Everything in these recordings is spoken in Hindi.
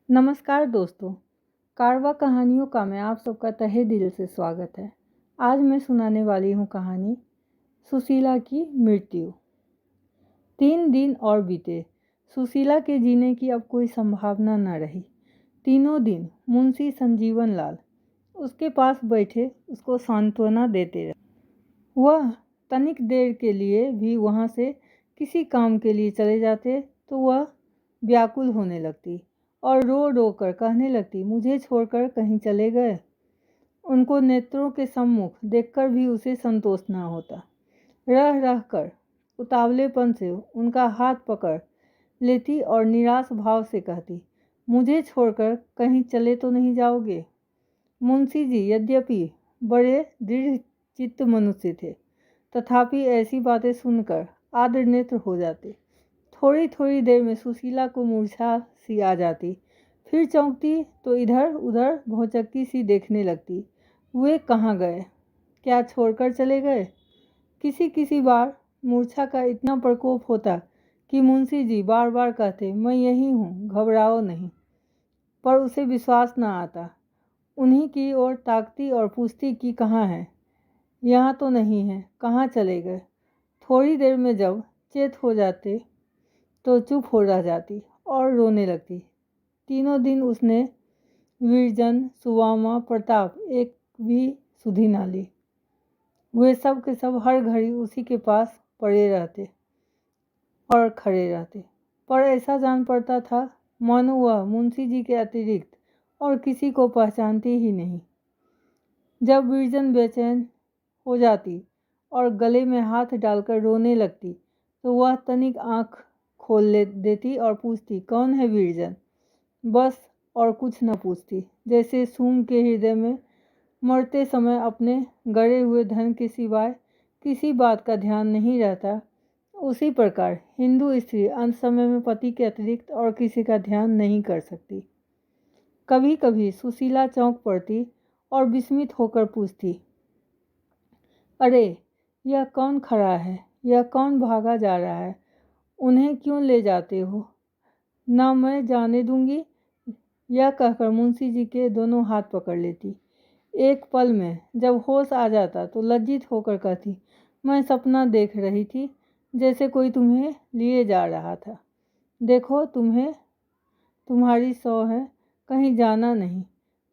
नमस्कार दोस्तों, कारवा कहानियों का मैं आप सबका तहे दिल से स्वागत है। आज मैं सुनाने वाली हूँ कहानी सुशीला की मृत्यु। 3 दिन और बीते। सुशीला के जीने की अब कोई संभावना न रही। तीनों दिन मुंशी संजीवन लाल उसके पास बैठे उसको सांत्वना देते रहे। वह तनिक देर के लिए भी वहाँ से किसी काम के लिए चले जाते तो वह व्याकुल होने लगती और रो रो कर कहने लगती, मुझे छोड़कर कहीं चले गए। उनको नेत्रों के सम्मुख देखकर भी उसे संतोष न होता। रह रह कर उतावलेपन से उनका हाथ पकड़ लेती और निराश भाव से कहती, मुझे छोड़कर कहीं चले तो नहीं जाओगे। मुंशी जी यद्यपि बड़े दृढ़ चित्त मनुष्य थे, तथापि ऐसी बातें सुनकर आर्द्र नेत्र हो जाते। थोड़ी थोड़ी देर में सुशीला को मूर्छा सी आ जाती, फिर चौंकती तो इधर उधर भौचक्की सी देखने लगती। वे कहाँ गए? क्या छोड़कर चले गए? किसी किसी बार मूर्छा का इतना प्रकोप होता कि मुंशी जी बार बार कहते, मैं यहीं हूँ, घबराओ नहीं। पर उसे विश्वास न आता। उन्हीं की ओर ताकती और पूछती कि कहाँ है। यहाँ तो नहीं है, कहाँ चले गए। थोड़ी देर में जब चेत हो जाते तो चुप हो रह जाती और रोने लगती। तीनों दिन उसने विरजन, सुवामा, प्रताप एक भी सुधि ना ली। वे सब के सब हर घड़ी उसी के पास पड़े रहते और खड़े रहते, पर ऐसा जान पड़ता था मानो वह मुंशी जी के अतिरिक्त और किसी को पहचानती ही नहीं। जब विरजन बेचैन हो जाती और गले में हाथ डालकर रोने लगती तो वह तनिक आंख खोल देती और पूछती, कौन है विरजन? बस, और कुछ न पूछती। जैसे सूम के हृदय में मरते समय अपने गड़े हुए धन के सिवाय किसी बात का ध्यान नहीं रहता, उसी प्रकार हिंदू स्त्री अंत समय में पति के अतिरिक्त और किसी का ध्यान नहीं कर सकती। कभी कभी सुशीला चौंक पड़ती और विस्मित होकर पूछती, अरे यह कौन खड़ा है? यह कौन भागा जा रहा है? उन्हें क्यों ले जाते हो? ना मैं जाने दूंगी। यह कहकर मुंशी जी के दोनों हाथ पकड़ लेती। एक पल में जब होश आ जाता तो लज्जित होकर कहती, मैं सपना देख रही थी, जैसे कोई तुम्हें लिए जा रहा था। देखो तुम्हारी सौ है, कहीं जाना नहीं,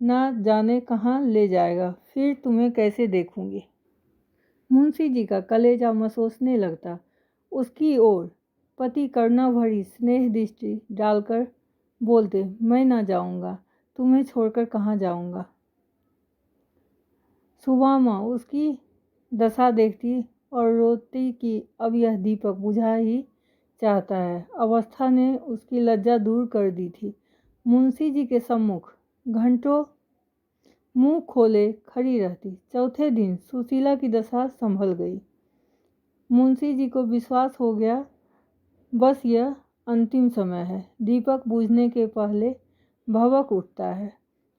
ना जाने कहाँ ले जाएगा, फिर तुम्हें कैसे देखूंगी। मुंशी जी का कलेजा मसोसने लगता। उसकी ओर पति करुणा भरी स्नेह दृष्टि डालकर बोलते, मैं ना जाऊंगा, तुम्हें छोड़कर कहाँ जाऊंगा। सुवामा उसकी दशा देखती और रोती कि अब यह दीपक बुझा ही चाहता है। अवस्था ने उसकी लज्जा दूर कर दी थी। मुंशी जी के सम्मुख घंटों मुंह खोले खड़ी रहती। चौथे दिन सुशीला की दशा संभल गई। मुंशी जी को विश्वास हो गया, बस यह अंतिम समय है। दीपक बुझने के पहले भभक उठता है।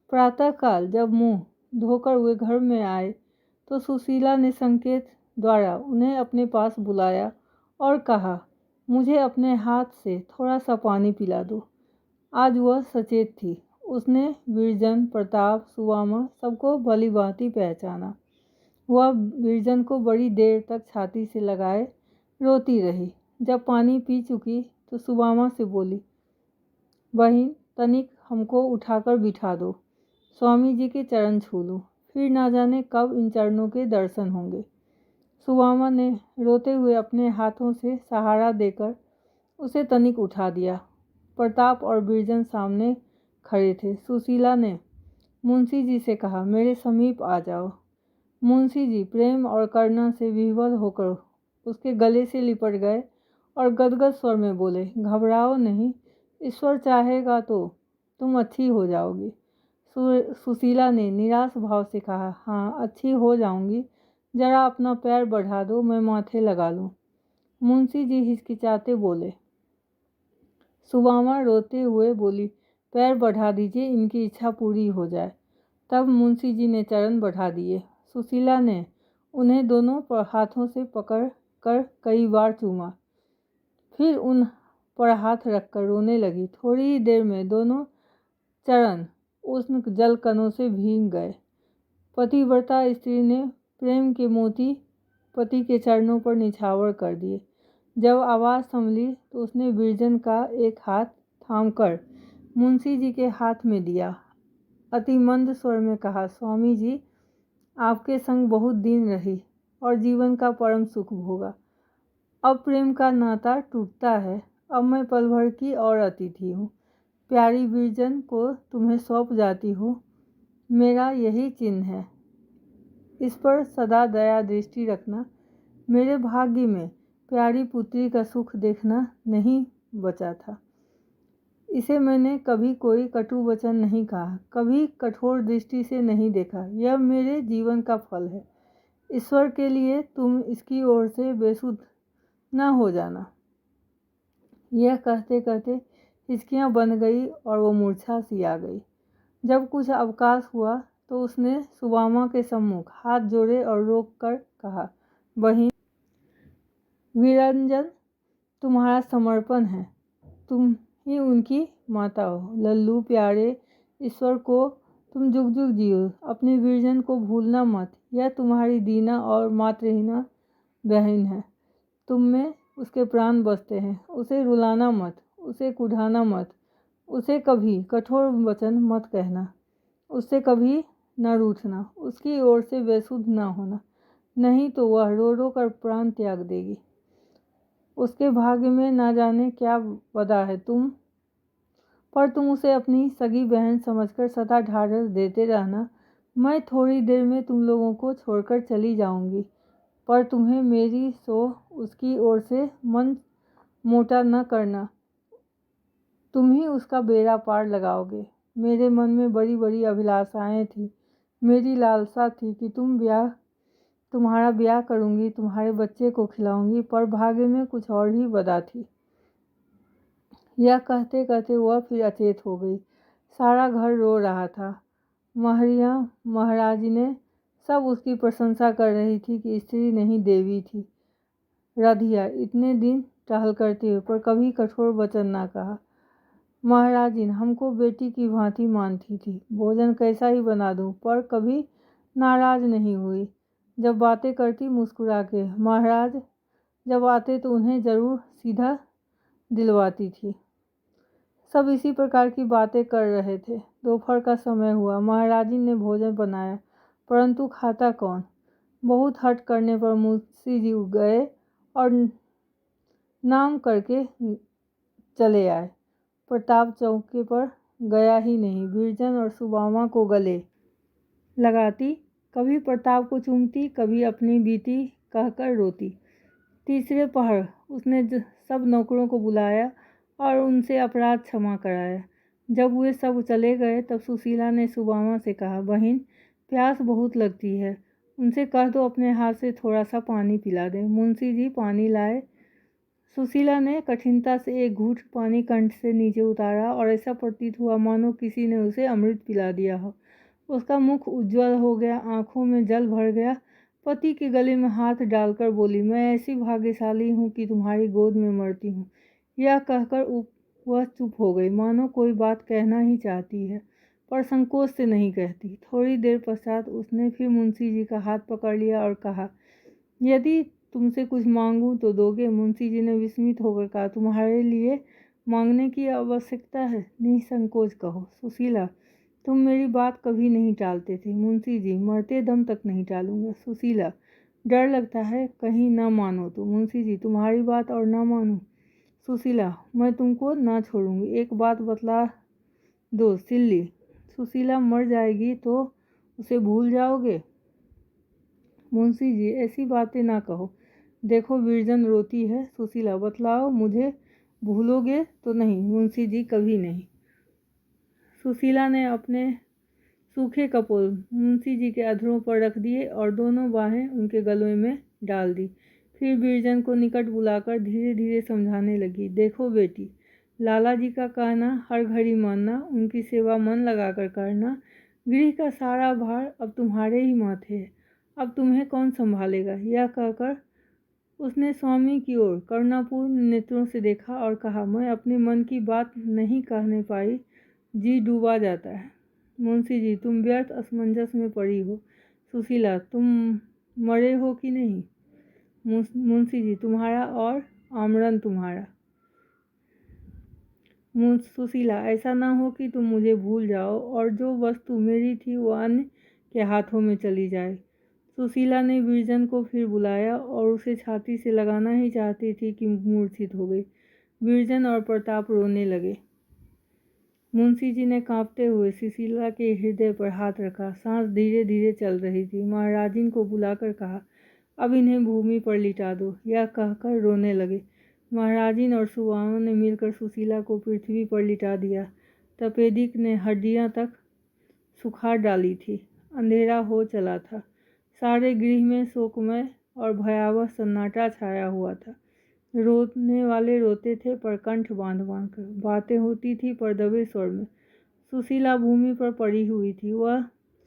प्रातःकाल जब मुंह धोकर वे घर में आए तो सुशीला ने संकेत द्वारा उन्हें अपने पास बुलाया और कहा, मुझे अपने हाथ से थोड़ा सा पानी पिला दो। आज वह सचेत थी। उसने विरजन, प्रताप, सुवामा सबको भली भांति पहचाना। वह विरजन को बड़ी देर तक छाती से लगाए रोती रही। जब पानी पी चुकी तो सुवामा से बोली, बहन तनिक हमको उठाकर बिठा दो, स्वामी जी के चरण छू लूँ, फिर ना जाने कब इन चरणों के दर्शन होंगे। सुवामा ने रोते हुए अपने हाथों से सहारा देकर उसे तनिक उठा दिया। प्रताप और बिरजन सामने खड़े थे। सुशीला ने मुंशी जी से कहा, मेरे समीप आ जाओ। मुंशी जी प्रेम और करुणा से विह्वल होकर उसके गले से लिपट गए और गदगद स्वर में बोले, घबराओ नहीं, ईश्वर चाहेगा तो तुम अच्छी हो जाओगी। सुशीला ने निराश भाव से कहा, हाँ अच्छी हो जाऊंगी, जरा अपना पैर बढ़ा दो, मैं माथे लगा लूँ। मुंशी जी हिचकिचाते बोले। सुवामा रोते हुए बोली, पैर बढ़ा दीजिए, इनकी इच्छा पूरी हो जाए। तब मुंशी जी ने चरण बढ़ा दिए। सुशीला ने उन्हें दोनों हाथों से पकड़ कर कई बार चूमा, फिर उन पर हाथ रखकर रोने लगी। थोड़ी ही देर में दोनों चरण उष्ण जल कणों से भीग गए। पतिव्रता स्त्री ने प्रेम के मोती पति के चरणों पर निछावर कर दिए। जब आवाज़ संभली तो उसने विरजन का एक हाथ थामकर मुंशी जी के हाथ में दिया। अति मंद स्वर में कहा, स्वामी जी, आपके संग बहुत दिन रही और जीवन का परम सुख भोगा। अब प्रेम का नाता टूटता है। अब मैं पल भर की और अतिथि हूँ। प्यारी विरजन को तुम्हें सौंप जाती हूँ। मेरा यही चिन्ह है, इस पर सदा दया दृष्टि रखना। मेरे भाग्य में प्यारी पुत्री का सुख देखना नहीं बचा था। इसे मैंने कभी कोई कटु वचन नहीं कहा, कभी कठोर दृष्टि से नहीं देखा। यह मेरे जीवन का फल है। ईश्वर के लिए तुम इसकी ओर से बेसुध न हो जाना। यह कहते कहते हिचकियाँ बन गई और वो मूर्छा सी आ गई। जब कुछ अवकाश हुआ तो उसने सुदामा के सम्मुख हाथ जोड़े और रोक कर कहा, बहन विरंजन, तुम्हारा समर्पण है। तुम ही उनकी माता हो। लल्लू प्यारे, ईश्वर को तुम जुग जुग जियो। अपनी विरजन को भूलना मत। यह तुम्हारी दीना और मातृहीना बहन है। तुम में उसके प्राण बसते हैं। उसे रुलाना मत, उसे कुढ़ाना मत, उसे कभी कठोर वचन मत कहना, उससे कभी न रूठना, उसकी ओर से बेसुध न होना, नहीं तो वह रो रो कर प्राण त्याग देगी। उसके भाग्य में ना जाने क्या वदा है पर तुम उसे अपनी सगी बहन समझकर सदा ढाढ़स देते रहना। मैं थोड़ी देर में तुम लोगों को छोड़कर चली जाऊंगी, पर तुम्हें मेरी सो उसकी ओर से मन मोटा न करना। तुम ही उसका बेड़ा पार लगाओगे। मेरे मन में बड़ी बड़ी अभिलाषाएं थी। मेरी लालसा थी कि तुम्हारा ब्याह करूंगी, तुम्हारे बच्चे को खिलाऊंगी, पर भाग्य में कुछ और ही बदा थी। यह कहते कहते वह फिर अचेत हो गई। सारा घर रो रहा था। महरिया महाराजिनें सब उसकी प्रशंसा कर रही थी कि स्त्री नहीं देवी थी। राधिया इतने दिन टहल करती हुई पर कभी कठोर वचन ना कहा। महाराजिन हमको बेटी की भांति मानती थी। भोजन कैसा ही बना दूं, पर कभी नाराज नहीं हुई। जब बातें करती मुस्कुरा के। महाराज जब आते तो उन्हें जरूर सीधा दिलवाती थी। सब इसी प्रकार की बातें कर रहे थे। दोपहर का समय हुआ। महाराजी ने भोजन बनाया, परंतु खाता कौन। बहुत हट करने पर मुंशी जी गए और नाम करके चले आए। प्रताप चौके पर गया ही नहीं। विरजन और सुदामा को गले लगाती, कभी प्रताप को चूमती, कभी अपनी बीती कहकर रोती। तीसरे पहर उसने सब नौकरों को बुलाया और उनसे अपराध क्षमा कराया। जब वे सब चले गए तब सुशीला ने सुदामा से कहा, बहन प्यास बहुत लगती है, उनसे कह दो अपने हाथ से थोड़ा सा पानी पिला दें। मुंशी जी पानी लाए। सुशीला ने कठिनता से एक घूंट पानी कंठ से नीचे उतारा और ऐसा प्रतीत हुआ मानो किसी ने उसे अमृत पिला दिया हो। उसका मुख उज्ज्वल हो गया, आंखों में जल भर गया। पति के गले में हाथ डालकर बोली, मैं ऐसी भाग्यशाली हूँ कि तुम्हारी गोद में मरती हूँ। यह कहकर वह चुप हो गई, मानो कोई बात कहना ही चाहती है पर संकोच से नहीं कहती। थोड़ी देर पश्चात उसने फिर मुंशी जी का हाथ पकड़ लिया और कहा, यदि तुमसे कुछ मांगूं तो दोगे। मुंशी जी ने विस्मित होकर कहा, तुम्हारे लिए मांगने की आवश्यकता है, निसंकोच कहो। सुशीला, तुम मेरी बात कभी नहीं टालते थे। मुंशी जी, मरते दम तक नहीं टालूंगा। सुशीला, डर लगता है कहीं ना मानो तो। मुंशी जी, तुम्हारी बात और ना मानूं। सुशीला, मैं तुमको ना छोड़ूंगी। एक बात बतला दो सिल्ली, सुशीला मर जाएगी तो उसे भूल जाओगे। मुंशी जी, ऐसी बातें ना कहो। देखो विरजन रोती है। सुशीला, बतलाओ मुझे भूलोगे तो नहीं। मुंशी जी, कभी नहीं। सुशीला ने अपने सूखे कपोल मुंशी जी के अधरों पर रख दिए और दोनों बाहें उनके गलों में डाल दी। फिर विरजन को निकट बुलाकर धीरे धीरे समझाने लगी, देखो बेटी, लाला जी का कहना हर घड़ी मानना, उनकी सेवा मन लगाकर करना। गृह का सारा भार अब तुम्हारे ही माथे है। अब तुम्हें कौन संभालेगा। यह कहकर उसने स्वामी की ओर करुणापूर्ण नेत्रों से देखा और कहा, मैं अपने मन की बात नहीं कहने पाई जी डूबा जाता है। मुंशी जी, तुम व्यर्थ असमंजस में पड़ी हो। सुशीला, तुम मरे हो कि नहीं? मुंशी जी, तुम्हारा और आमरन तुम्हारा। सुशीला, ऐसा ना हो कि तुम मुझे भूल जाओ और जो वस्तु मेरी थी वो अन्य के हाथों में चली जाए। सुशीला ने विरजन को फिर बुलाया और उसे छाती से लगाना ही चाहती थी कि मूर्छित हो गई। विरजन और प्रताप रोने लगे। मुंशी जी ने कांपते हुए सुशीला के हृदय पर हाथ रखा। सांस धीरे धीरे चल रही थी। महाराजिन को बुलाकर कहा, अब इन्हें भूमि पर लिटा दो। यह कहकर रोने लगे। महाराजिन और सुबाहों ने मिलकर सुशीला को पृथ्वी पर लिटा दिया। तपेदिक ने हड्डियां तक सुखा डाली थी। अंधेरा हो चला था। सारे गृह में शोकमय और भयावह सन्नाटा छाया हुआ था। रोने वाले रोते थे पर कंठ बांध बांध कर। बातें होती थी पर दबे स्वर में। सुशीला भूमि पर पड़ी हुई थी। वह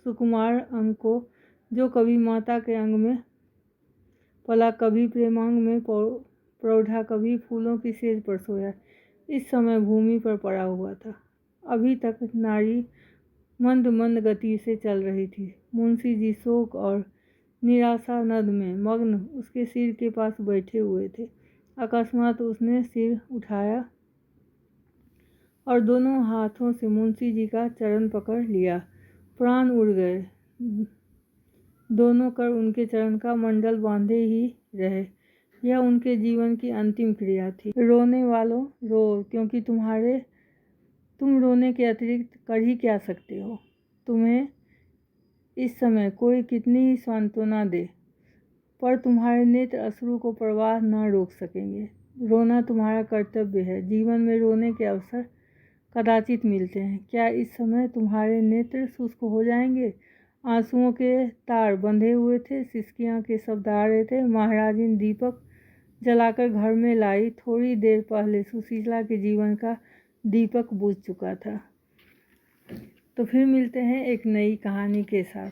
सुकुमार अंग को जो कभी माता के अंग में पला, कभी प्रेमांग में प्रौढ़ा, कभी फूलों की सेज पर सोया, इस समय भूमि पर पड़ा हुआ था। अभी तक नारी मंद मंद गति से चल रही थी। मुंशी जी शोक और निराशा नद में मग्न उसके सिर के पास बैठे हुए थे। अकस्मात उसने सिर उठाया और दोनों हाथों से मुंशी जी का चरण पकड़ लिया। प्राण उड़ गए। दोनों कर उनके चरण का मंडल बांधे ही रहे। यह उनके जीवन की अंतिम क्रिया थी। रोने वालों रो, क्योंकि तुम रोने के अतिरिक्त कर ही क्या सकते हो। तुम्हें इस समय कोई कितनी ही सांत्वना दे, पर तुम्हारे नेत्र अश्रु को प्रवाह न रोक सकेंगे। रोना तुम्हारा कर्तव्य है। जीवन में रोने के अवसर कदाचित मिलते हैं। क्या इस समय तुम्हारे नेत्र शुष्क हो जाएंगे? आंसुओं के तार बंधे हुए थे। सिसकियां के शब्द आ रहे थे। महाराजिन दीपक जलाकर घर में लाई। थोड़ी देर पहले सुशीला के जीवन का दीपक बुझ चुका था। तो फिर मिलते हैं एक नई कहानी के साथ।